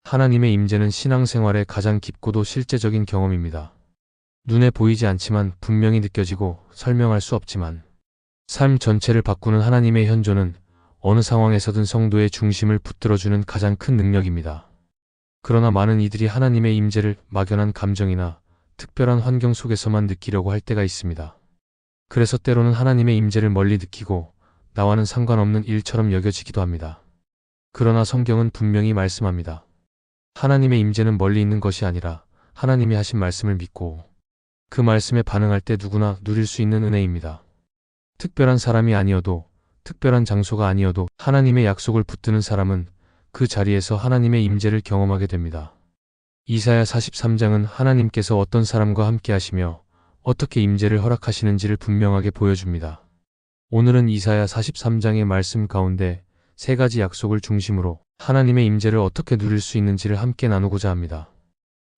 하나님의 임재는 신앙생활의 가장 깊고도 실제적인 경험입니다. 눈에 보이지 않지만 분명히 느껴지고 설명할 수 없지만 삶 전체를 바꾸는 하나님의 현존은 어느 상황에서든 성도의 중심을 붙들어주는 가장 큰 능력입니다. 그러나 많은 이들이 하나님의 임재를 막연한 감정이나 특별한 환경 속에서만 느끼려고 할 때가 있습니다. 그래서 때로는 하나님의 임재를 멀리 느끼고 나와는 상관없는 일처럼 여겨지기도 합니다. 그러나 성경은 분명히 말씀합니다. 하나님의 임재는 멀리 있는 것이 아니라 하나님이 하신 말씀을 믿고 그 말씀에 반응할 때 누구나 누릴 수 있는 은혜입니다. 특별한 사람이 아니어도 특별한 장소가 아니어도 하나님의 약속을 붙드는 사람은 그 자리에서 하나님의 임재를 경험하게 됩니다. 이사야 43장은 하나님께서 어떤 사람과 함께 하시며 어떻게 임재를 허락하시는지를 분명하게 보여줍니다. 오늘은 이사야 43장의 말씀 가운데 세 가지 약속을 중심으로 하나님의 임재를 어떻게 누릴 수 있는지를 함께 나누고자 합니다.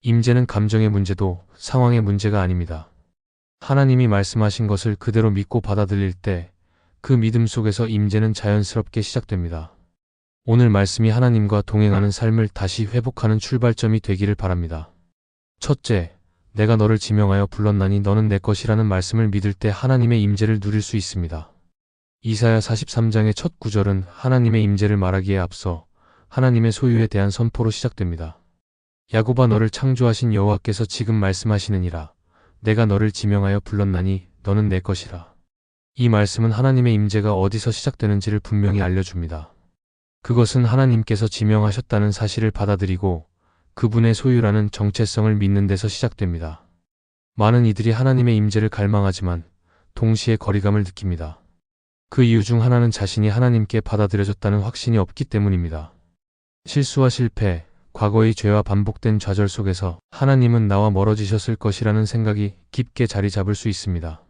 임재는 감정의 문제도 상황의 문제가 아닙니다. 하나님이 말씀하신 것을 그대로 믿고 받아들일 때 그 믿음 속에서 임재는 자연스럽게 시작됩니다. 오늘 말씀이 하나님과 동행하는 삶을 다시 회복하는 출발점이 되기를 바랍니다. 첫째, 내가 너를 지명하여 불렀나니 너는 내 것이라는 말씀을 믿을 때 하나님의 임재를 누릴 수 있습니다. 이사야 43장의 첫 구절은 하나님의 임재를 말하기에 앞서 하나님의 소유에 대한 선포로 시작됩니다. 야곱아, 너를 창조하신 여호와께서 지금 말씀하시느니라. 내가 너를 지명하여 불렀나니 너는 내 것이라. 이 말씀은 하나님의 임재가 어디서 시작되는지를 분명히 알려줍니다. 그것은 하나님께서 지명하셨다는 사실을 받아들이고 그분의 소유라는 정체성을 믿는 데서 시작됩니다. 많은 이들이 하나님의 임재를 갈망하지만 동시에 거리감을 느낍니다. 그 이유 중 하나는 자신이 하나님께 받아들여졌다는 확신이 없기 때문입니다. 실수와 실패, 과거의 죄와 반복된 좌절 속에서 하나님은 나와 멀어지셨을 것이라는 생각이 깊게 자리 잡을 수 있습니다.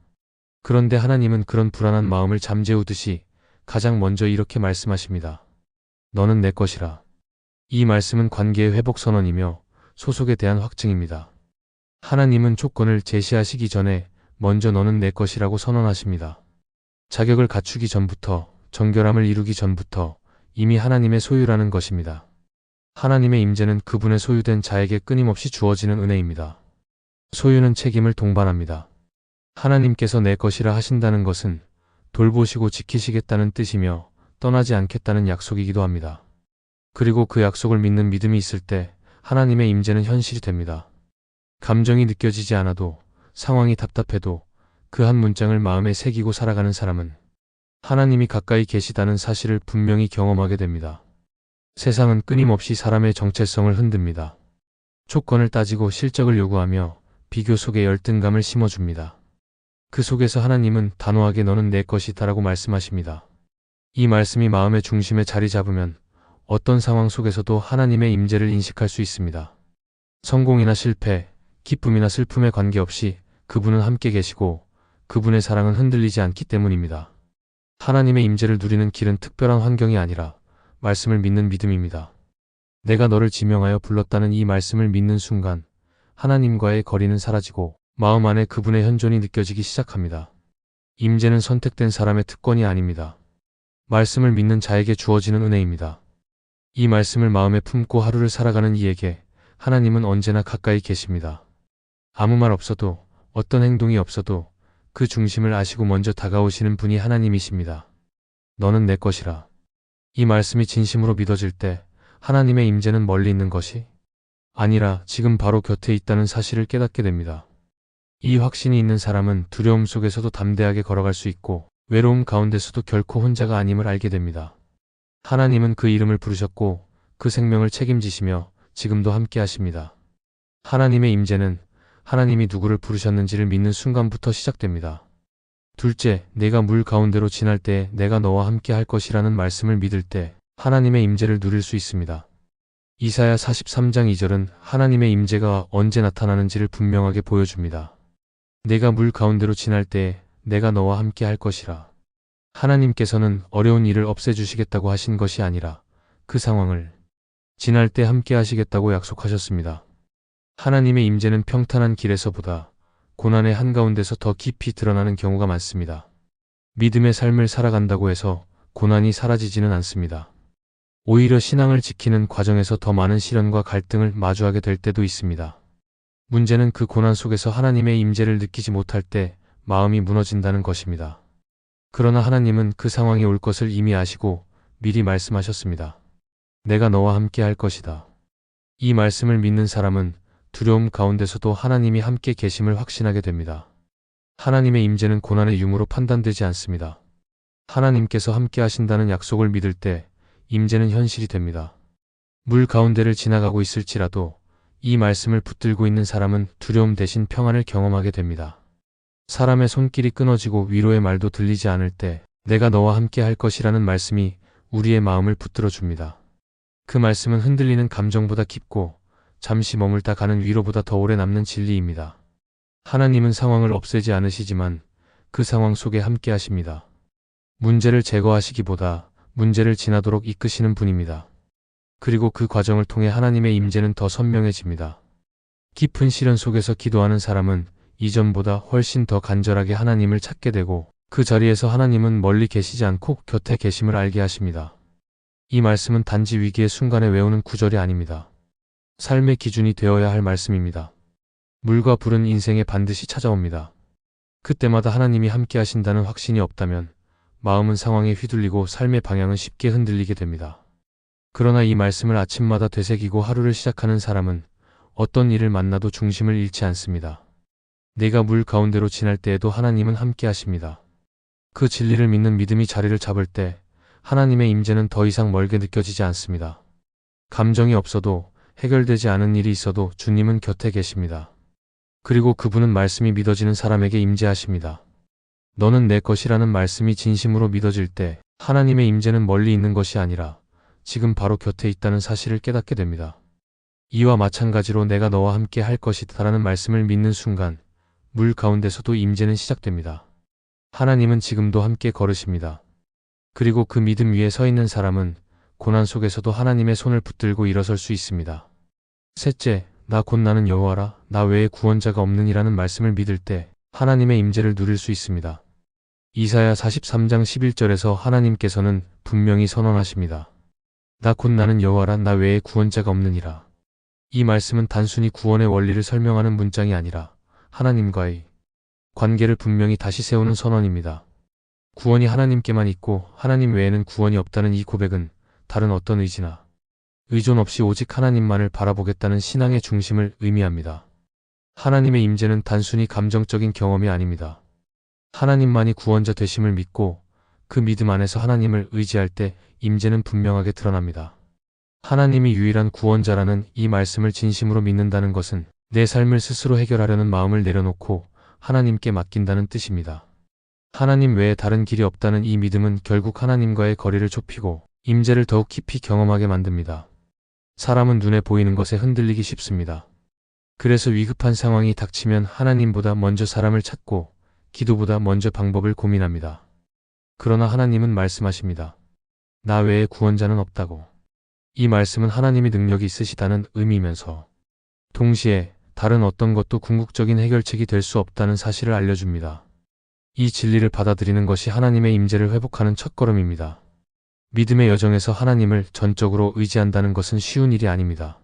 그런데 하나님은 그런 불안한 마음을 잠재우듯이 가장 먼저 이렇게 말씀하십니다. 너는 내 것이라. 이 말씀은 관계의 회복 선언이며 소속에 대한 확증입니다. 하나님은 조건을 제시하시기 전에 먼저 너는 내 것이라고 선언하십니다. 자격을 갖추기 전부터, 정결함을 이루기 전부터 이미 하나님의 소유라는 것입니다. 하나님의 임재는 그분의 소유된 자에게 끊임없이 주어지는 은혜입니다. 소유는 책임을 동반합니다. 하나님께서 내 것이라 하신다는 것은 돌보시고 지키시겠다는 뜻이며 떠나지 않겠다는 약속이기도 합니다. 그리고 그 약속을 믿는 믿음이 있을 때 하나님의 임재는 현실이 됩니다. 감정이 느껴지지 않아도, 상황이 답답해도 그 한 문장을 마음에 새기고 살아가는 사람은 하나님이 가까이 계시다는 사실을 분명히 경험하게 됩니다. 세상은 끊임없이 사람의 정체성을 흔듭니다. 조건을 따지고 실적을 요구하며 비교 속에 열등감을 심어줍니다. 그 속에서 하나님은 단호하게 너는 내 것이다라고 말씀하십니다. 이 말씀이 마음의 중심에 자리 잡으면 어떤 상황 속에서도 하나님의 임재를 인식할 수 있습니다. 성공이나 실패, 기쁨이나 슬픔에 관계없이 그분은 함께 계시고 그분의 사랑은 흔들리지 않기 때문입니다. 하나님의 임재를 누리는 길은 특별한 환경이 아니라 말씀을 믿는 믿음입니다. 내가 너를 지명하여 불렀다는 이 말씀을 믿는 순간 하나님과의 거리는 사라지고 마음 안에 그분의 현존이 느껴지기 시작합니다. 임재는 선택된 사람의 특권이 아닙니다. 말씀을 믿는 자에게 주어지는 은혜입니다. 이 말씀을 마음에 품고 하루를 살아가는 이에게 하나님은 언제나 가까이 계십니다. 아무 말 없어도, 어떤 행동이 없어도 그 중심을 아시고 먼저 다가오시는 분이 하나님이십니다. 너는 내 것이라. 이 말씀이 진심으로 믿어질 때 하나님의 임재는 멀리 있는 것이 아니라 지금 바로 곁에 있다는 사실을 깨닫게 됩니다. 이 확신이 있는 사람은 두려움 속에서도 담대하게 걸어갈 수 있고 외로움 가운데서도 결코 혼자가 아님을 알게 됩니다. 하나님은 그 이름을 부르셨고 그 생명을 책임지시며 지금도 함께 하십니다. 하나님의 임재는 하나님이 누구를 부르셨는지를 믿는 순간부터 시작됩니다. 둘째, 내가 물 가운데로 지날 때 내가 너와 함께 할 것이라는 말씀을 믿을 때 하나님의 임재를 누릴 수 있습니다. 이사야 43장 2절은 하나님의 임재가 언제 나타나는지를 분명하게 보여줍니다. 내가 물 가운데로 지날 때 내가 너와 함께 할 것이라. 하나님께서는 어려운 일을 없애주시겠다고 하신 것이 아니라 그 상황을 지날 때 함께 하시겠다고 약속하셨습니다. 하나님의 임재는 평탄한 길에서보다 고난의 한가운데서 더 깊이 드러나는 경우가 많습니다. 믿음의 삶을 살아간다고 해서 고난이 사라지지는 않습니다. 오히려 신앙을 지키는 과정에서 더 많은 시련과 갈등을 마주하게 될 때도 있습니다. 문제는 그 고난 속에서 하나님의 임재를 느끼지 못할 때 마음이 무너진다는 것입니다. 그러나 하나님은 그 상황이 올 것을 이미 아시고 미리 말씀하셨습니다. 내가 너와 함께 할 것이다. 이 말씀을 믿는 사람은 두려움 가운데서도 하나님이 함께 계심을 확신하게 됩니다. 하나님의 임재는 고난의 유무로 판단되지 않습니다. 하나님께서 함께 하신다는 약속을 믿을 때 임재는 현실이 됩니다. 물 가운데를 지나가고 있을지라도 이 말씀을 붙들고 있는 사람은 두려움 대신 평안을 경험하게 됩니다. 사람의 손길이 끊어지고 위로의 말도 들리지 않을 때 내가 너와 함께 할 것이라는 말씀이 우리의 마음을 붙들어 줍니다. 그 말씀은 흔들리는 감정보다 깊고 잠시 머물다 가는 위로보다 더 오래 남는 진리입니다. 하나님은 상황을 없애지 않으시지만 그 상황 속에 함께 하십니다. 문제를 제거하시기보다 문제를 지나도록 이끄시는 분입니다. 그리고 그 과정을 통해 하나님의 임재는 더 선명해집니다. 깊은 시련 속에서 기도하는 사람은 이전보다 훨씬 더 간절하게 하나님을 찾게 되고 그 자리에서 하나님은 멀리 계시지 않고 곁에 계심을 알게 하십니다. 이 말씀은 단지 위기의 순간에 외우는 구절이 아닙니다. 삶의 기준이 되어야 할 말씀입니다. 물과 불은 인생에 반드시 찾아옵니다. 그때마다 하나님이 함께 하신다는 확신이 없다면 마음은 상황에 휘둘리고 삶의 방향은 쉽게 흔들리게 됩니다. 그러나 이 말씀을 아침마다 되새기고 하루를 시작하는 사람은 어떤 일을 만나도 중심을 잃지 않습니다. 내가 물 가운데로 지날 때에도 하나님은 함께 하십니다. 그 진리를 믿는 믿음이 자리를 잡을 때 하나님의 임재는 더 이상 멀게 느껴지지 않습니다. 감정이 없어도 해결되지 않은 일이 있어도 주님은 곁에 계십니다. 그리고 그분은 말씀이 믿어지는 사람에게 임재하십니다. 너는 내 것이라는 말씀이 진심으로 믿어질 때 하나님의 임재는 멀리 있는 것이 아니라 지금 바로 곁에 있다는 사실을 깨닫게 됩니다. 이와 마찬가지로 내가 너와 함께 할 것이다라는 말씀을 믿는 순간 물 가운데서도 임재는 시작됩니다. 하나님은 지금도 함께 걸으십니다. 그리고 그 믿음 위에 서 있는 사람은 고난 속에서도 하나님의 손을 붙들고 일어설 수 있습니다. 셋째, 나 곧 나는 여호와라, 나 외에 구원자가 없느니라는 말씀을 믿을 때 하나님의 임재를 누릴 수 있습니다. 이사야 43장 11절에서 하나님께서는 분명히 선언하십니다. 나 곧 나는 여호와라, 나 외에 구원자가 없느니라. 이 말씀은 단순히 구원의 원리를 설명하는 문장이 아니라 하나님과의 관계를 분명히 다시 세우는 선언입니다. 구원이 하나님께만 있고 하나님 외에는 구원이 없다는 이 고백은 다른 어떤 의지나 의존 없이 오직 하나님만을 바라보겠다는 신앙의 중심을 의미합니다. 하나님의 임재는 단순히 감정적인 경험이 아닙니다. 하나님만이 구원자 되심을 믿고 그 믿음 안에서 하나님을 의지할 때 임재는 분명하게 드러납니다. 하나님이 유일한 구원자라는 이 말씀을 진심으로 믿는다는 것은 내 삶을 스스로 해결하려는 마음을 내려놓고 하나님께 맡긴다는 뜻입니다. 하나님 외에 다른 길이 없다는 이 믿음은 결국 하나님과의 거리를 좁히고 임재를 더욱 깊이 경험하게 만듭니다. 사람은 눈에 보이는 것에 흔들리기 쉽습니다. 그래서 위급한 상황이 닥치면 하나님보다 먼저 사람을 찾고 기도보다 먼저 방법을 고민합니다. 그러나 하나님은 말씀하십니다. 나 외에 구원자는 없다고. 이 말씀은 하나님이 능력이 있으시다는 의미이면서 동시에 다른 어떤 것도 궁극적인 해결책이 될 수 없다는 사실을 알려줍니다. 이 진리를 받아들이는 것이 하나님의 임재를 회복하는 첫걸음입니다. 믿음의 여정에서 하나님을 전적으로 의지한다는 것은 쉬운 일이 아닙니다.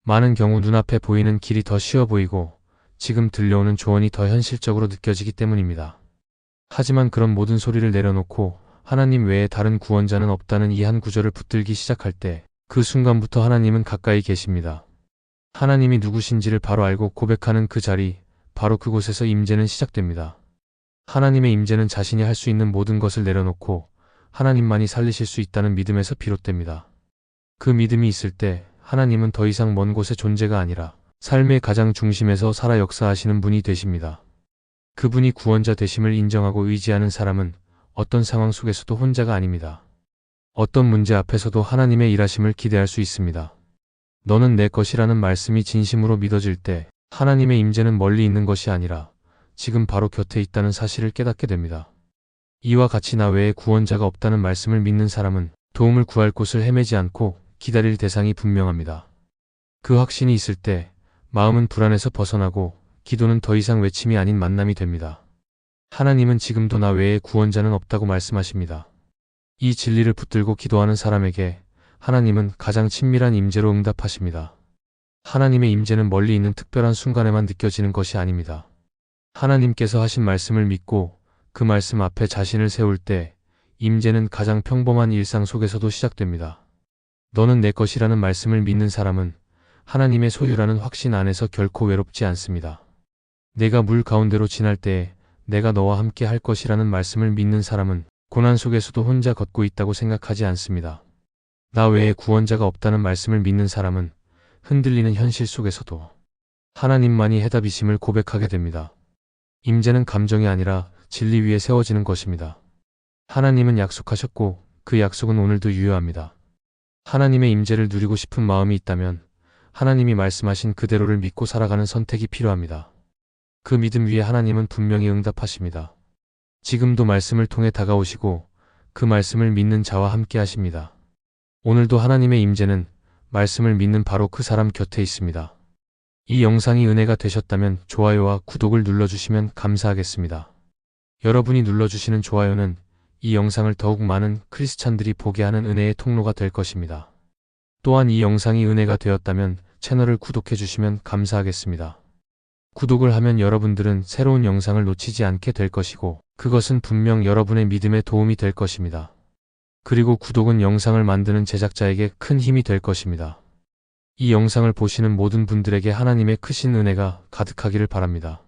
많은 경우 눈앞에 보이는 길이 더 쉬워 보이고 지금 들려오는 조언이 더 현실적으로 느껴지기 때문입니다. 하지만 그런 모든 소리를 내려놓고 하나님 외에 다른 구원자는 없다는 이 한 구절을 붙들기 시작할 때 그 순간부터 하나님은 가까이 계십니다. 하나님이 누구신지를 바로 알고 고백하는 그 자리, 바로 그곳에서 임재는 시작됩니다. 하나님의 임재는 자신이 할 수 있는 모든 것을 내려놓고 하나님만이 살리실 수 있다는 믿음에서 비롯됩니다. 그 믿음이 있을 때 하나님은 더 이상 먼 곳의 존재가 아니라 삶의 가장 중심에서 살아 역사하시는 분이 되십니다. 그분이 구원자 되심을 인정하고 의지하는 사람은 어떤 상황 속에서도 혼자가 아닙니다. 어떤 문제 앞에서도 하나님의 일하심을 기대할 수 있습니다. 너는 내 것이라는 말씀이 진심으로 믿어질 때 하나님의 임재는 멀리 있는 것이 아니라 지금 바로 곁에 있다는 사실을 깨닫게 됩니다. 이와 같이 나 외에 구원자가 없다는 말씀을 믿는 사람은 도움을 구할 곳을 헤매지 않고 기다릴 대상이 분명합니다. 그 확신이 있을 때 마음은 불안에서 벗어나고 기도는 더 이상 외침이 아닌 만남이 됩니다. 하나님은 지금도 나 외에 구원자는 없다고 말씀하십니다. 이 진리를 붙들고 기도하는 사람에게 하나님은 가장 친밀한 임재로 응답하십니다. 하나님의 임재는 멀리 있는 특별한 순간에만 느껴지는 것이 아닙니다. 하나님께서 하신 말씀을 믿고 그 말씀 앞에 자신을 세울 때 임재는 가장 평범한 일상 속에서도 시작됩니다. 너는 내 것이라는 말씀을 믿는 사람은 하나님의 소유라는 확신 안에서 결코 외롭지 않습니다. 내가 물 가운데로 지날 때에 내가 너와 함께 할 것이라는 말씀을 믿는 사람은 고난 속에서도 혼자 걷고 있다고 생각하지 않습니다. 나 외에 구원자가 없다는 말씀을 믿는 사람은 흔들리는 현실 속에서도 하나님만이 해답이심을 고백하게 됩니다. 임재는 감정이 아니라 진리 위에 세워지는 것입니다. 하나님은 약속하셨고 그 약속은 오늘도 유효합니다. 하나님의 임재를 누리고 싶은 마음이 있다면 하나님이 말씀하신 그대로를 믿고 살아가는 선택이 필요합니다. 그 믿음 위에 하나님은 분명히 응답하십니다. 지금도 말씀을 통해 다가오시고 그 말씀을 믿는 자와 함께 하십니다. 오늘도 하나님의 임재는 말씀을 믿는 바로 그 사람 곁에 있습니다. 이 영상이 은혜가 되셨다면 좋아요와 구독을 눌러주시면 감사하겠습니다. 여러분이 눌러주시는 좋아요는 이 영상을 더욱 많은 크리스찬들이 보게 하는 은혜의 통로가 될 것입니다. 또한 이 영상이 은혜가 되었다면 채널을 구독해 주시면 감사하겠습니다. 구독을 하면 여러분들은 새로운 영상을 놓치지 않게 될 것이고 그것은 분명 여러분의 믿음에 도움이 될 것입니다. 그리고 구독은 영상을 만드는 제작자에게 큰 힘이 될 것입니다. 이 영상을 보시는 모든 분들에게 하나님의 크신 은혜가 가득하기를 바랍니다.